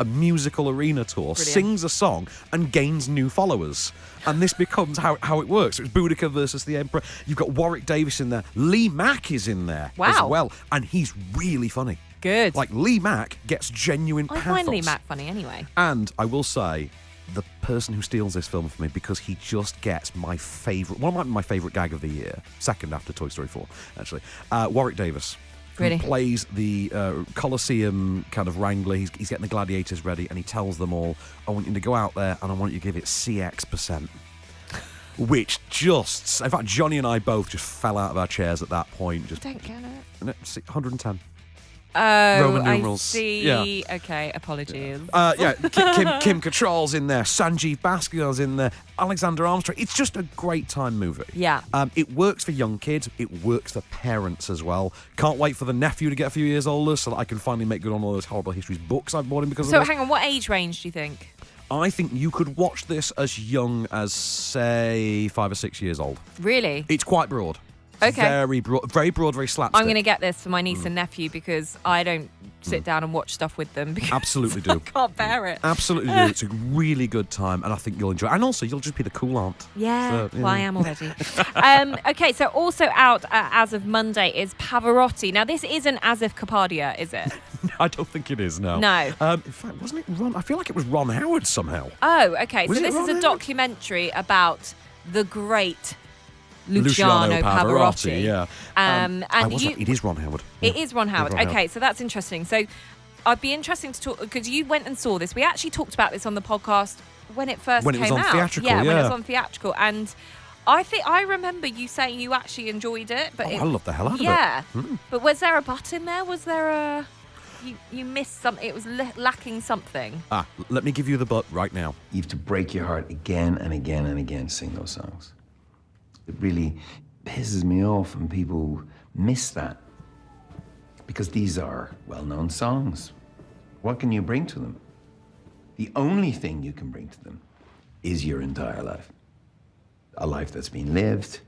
S1: a musical arena tour, sings a song, and gains new followers. And this becomes how it works. It's Boudica versus the Emperor. You've got Warwick Davis in there. Lee Mack is in there as well. And he's really funny.
S2: Good.
S1: Lee Mack gets genuine pathos.
S2: I find Lee Mack funny anyway.
S1: And I will say, the person who steals this film for me, because he just gets one of my favourite gag of the year, second after Toy Story 4, actually, Warwick Davis.
S2: Really?
S1: Who plays the Colosseum kind of wrangler. He's getting the gladiators ready, and he tells them all, I want you to go out there and I want you to give it CX%. Which just... In fact, Johnny and I both just fell out of our chairs at that point. Just
S2: don't get it.
S1: 110.
S2: Oh,
S1: Roman numerals.
S2: I see.
S1: Yeah.
S2: Okay, apologies.
S1: Kim Cattrall's in there. Sanjeev Bhaskara's in there. Alexander Armstrong. It's just a great time movie.
S2: Yeah.
S1: It works for young kids. It works for parents as well. Can't wait for the nephew to get a few years older so that I can finally make good on all those horrible histories books I've bought him because of this.
S2: So hang on, what age range do you think?
S1: I think you could watch this as young as, say, 5 or 6 years old.
S2: Really?
S1: It's quite broad.
S2: Okay.
S1: Very broad, very slapstick.
S2: I'm going to get this for my niece and nephew because I don't sit down and watch stuff with them because
S1: absolutely do.
S2: I can't bear it.
S1: Absolutely do. It's a really good time, and I think you'll enjoy it. And also, you'll just be the cool aunt.
S2: Yeah, well, I am already. Okay, so also out as of Monday is Pavarotti. Now, this isn't As If Capadia, is it?
S1: No, I don't think it is, no.
S2: No.
S1: In fact, wasn't it Ron? I feel like it was Ron Howard somehow.
S2: Oh, okay.
S1: Was
S2: So this is a documentary about the great Luciano Pavarotti.
S1: Yeah.
S2: And
S1: it is Ron Howard.
S2: It is Ron Howard.
S1: Ron
S2: Okay,
S1: Howard.
S2: so that's interesting. So I'd be interesting to talk because you went and saw this. We actually talked about this on the podcast when it first
S1: When it was
S2: came
S1: on
S2: out.
S1: theatrical,
S2: when it
S1: yeah.
S2: was on theatrical. And I remember you saying you actually enjoyed it. But
S1: I love the hell out of it.
S2: Yeah.
S1: Mm.
S2: But was there a but in there? Was there a... You missed something. It was lacking something.
S1: Let me give you the but right now.
S22: You have to break your heart again and again and again to sing those songs. It really pisses me off when people miss that. Because these are well-known songs. What can you bring to them? The only thing you can bring to them is your entire life. A life that's been lived,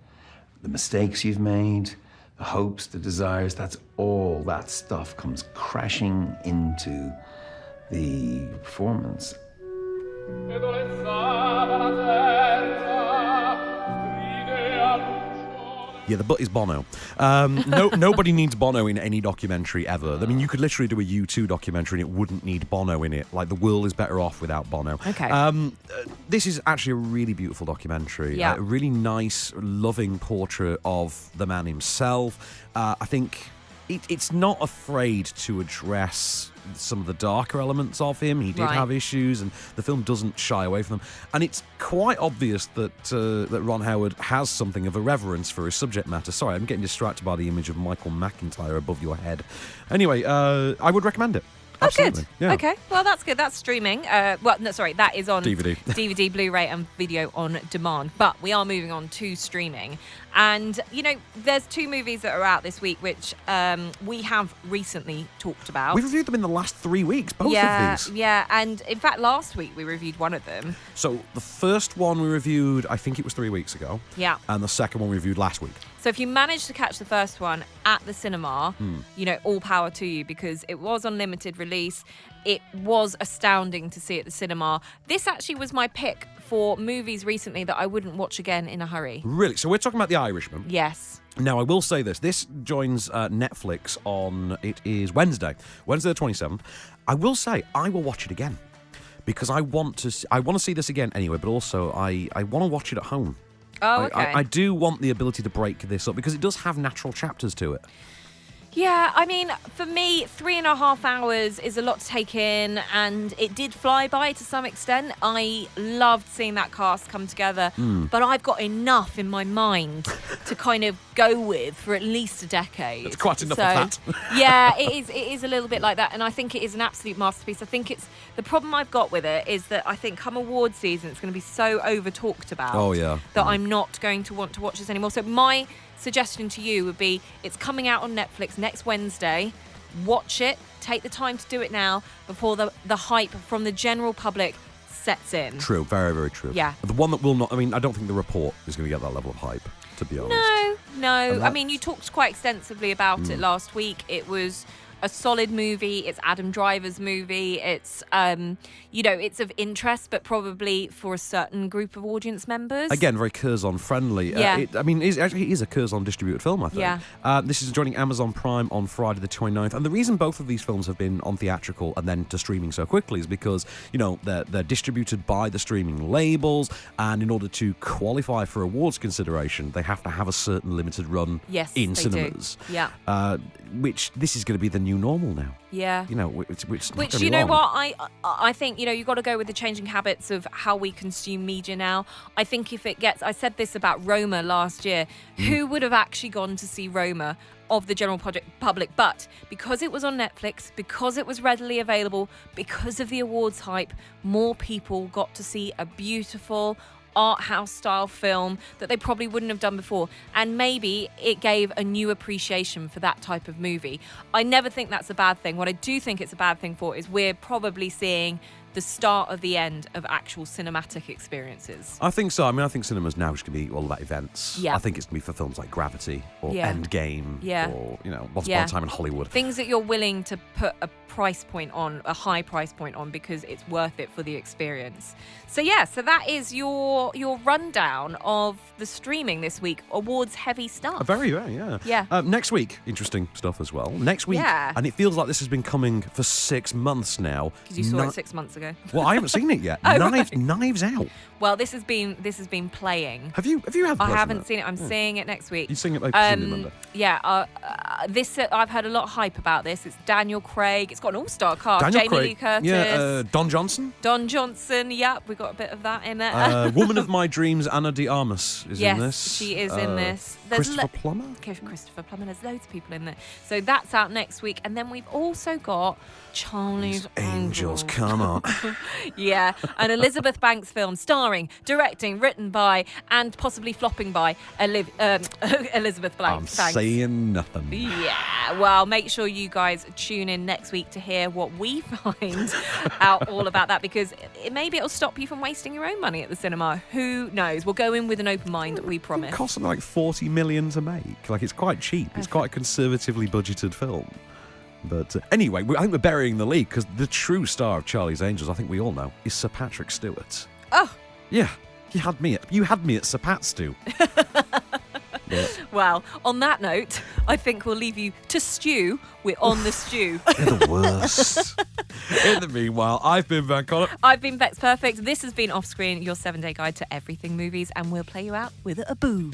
S22: the mistakes you've made, the hopes, the desires, that's all that stuff comes crashing into the performance.
S1: Yeah, the butt is Bono. Nobody needs Bono in any documentary ever. I mean, you could literally do a U2 documentary and it wouldn't need Bono in it. Like, the world is better off without Bono.
S2: Okay.
S1: This is actually a really beautiful documentary.
S2: Yeah.
S1: A really nice, loving portrait of the man himself. I think it's not afraid to address some of the darker elements of him. He did have issues, and the film doesn't shy away from them. And it's quite obvious that that Ron Howard has something of a reverence for his subject matter. Sorry, I'm getting distracted by the image of Michael McIntyre above your head. Anyway, I would recommend it.
S2: Oh,
S1: Absolutely.
S2: good.
S1: Yeah.
S2: Okay, well, that's good. That's streaming. That is on
S1: DVD.
S2: DVD, Blu-ray, and video on demand. But we are moving on to streaming. And, there's 2 movies that are out this week, which we have recently talked about.
S1: We've reviewed them in the last 3 weeks, both of these.
S2: Yeah, and in fact, last week we reviewed one of them.
S1: So the first one we reviewed, I think it was 3 weeks ago.
S2: Yeah.
S1: And the second one we reviewed last week.
S2: So if you managed to catch the first one at the cinema, all power to you, because it was on limited release. It was astounding to see at the cinema. This actually was my pick for movies recently that I wouldn't watch again in a hurry.
S1: Really? So we're talking about The Irishman.
S2: Yes.
S1: Now, I will say this. This joins Netflix on, it is Wednesday the 27th. I will say, I will watch it again because I want to see this again anyway, but also I want to watch it at home.
S2: Oh, okay.
S1: I do want the ability to break this up because it does have natural chapters to it.
S2: Yeah, I mean, for me, 3.5 hours is a lot to take in, and it did fly by to some extent. I loved seeing that cast come together, but I've got enough in my mind to kind of go with for at least a decade.
S1: It's quite enough of that.
S2: Yeah, it is a little bit like that, and I think it is an absolute masterpiece. I think it's the problem I've got with it is that I think come award season, it's going to be so over talked about.
S1: Oh, yeah.
S2: That I'm not going to want to watch this anymore. So my suggestion to you would be, it's coming out on Netflix next Wednesday. Watch it. Take the time to do it now before the hype from the general public sets in.
S1: True. Very, very true.
S2: Yeah.
S1: The one that will not, I mean, I don't think The Report is going to get that level of hype, to be honest.
S2: No. I mean, you talked quite extensively about it last week. It was a solid movie. It's Adam Driver's movie. It's, it's of interest, but probably for a certain group of audience members.
S1: Again, very Curzon friendly.
S2: Yeah.
S1: It is a Curzon distributed film, I think.
S2: Yeah.
S1: This is joining Amazon Prime on Friday the 29th. And the reason both of these films have been on theatrical and then to streaming so quickly is because, they're distributed by the streaming labels. And in order to qualify for awards consideration, they have to have a certain limited run in cinemas.
S2: Do. Yeah.
S1: Which this is going to be the new normal now.
S2: Yeah.
S1: Which
S2: you know what, I think, you've got to go with the changing habits of how we consume media now. I think if it gets, I said this about Roma last year, who would have actually gone to see Roma of the general public? But because it was on Netflix, because it was readily available, because of the awards hype, more people got to see a beautiful art house style film that they probably wouldn't have done before, and maybe it gave a new appreciation for that type of movie. I never think that's a bad thing. What I do think it's a bad thing for is we're probably seeing the start of the end of actual cinematic experiences.
S1: I think so. I mean, I think cinema's now just going to be all about events.
S2: Yeah.
S1: I think it's going to be for films like Gravity or Endgame or, Once Upon a Time in Hollywood.
S2: Things that you're willing to put a price point on, a high price point on, because it's worth it for the experience. So that is your rundown of the streaming this week. Awards heavy stuff.
S1: Very, yeah.
S2: Yeah.
S1: Next week, interesting stuff as well. Next week, and it feels like this has been coming for 6 months now.
S2: Because you saw it 6 months ago.
S1: Well, I haven't seen it yet. Knives Out.
S2: Well, this has been playing.
S1: Have you had?
S2: I haven't seen it. I'm seeing it next week.
S1: You seeing it Monday?
S2: Yeah. This I've heard a lot of hype about this. It's Daniel Craig. It's got an all-star cast. Jamie Lee Curtis.
S1: Yeah. Don Johnson.
S2: Yep, we got a bit of that in it.
S1: Woman of My Dreams, Anna de Armas is in this.
S2: Yes, she is in this.
S1: Christopher Plummer.
S2: Christopher Plummer. There's loads of people in there. So that's out next week, and then we've also got Charlie's
S1: Angels. Come on.
S2: Yeah, an Elizabeth Banks film starring, directing, written by, and possibly flopping by Elizabeth Banks.
S1: I'm saying nothing.
S2: Yeah, well, make sure you guys tune in next week to hear what we find out all about that, because maybe it'll stop you from wasting your own money at the cinema. Who knows? We'll go in with an open mind, we promise.
S1: It costs something like $40 million to make. Like, it's quite cheap. It's quite a conservatively budgeted film. But anyway, I think we're burying the lead, because the true star of Charlie's Angels, I think we all know, is Sir Patrick Stewart.
S2: Oh.
S1: Yeah, you had me at Sir Pat Stew. Yeah.
S2: Well, on that note, I think we'll leave you to stew. We're on the stew.
S1: They're the worst. In the meanwhile, I've been Van Collett.
S2: I've been Becks Perfect. This has been Off Screen, your 7-day guide to everything movies, and we'll play you out with a boom.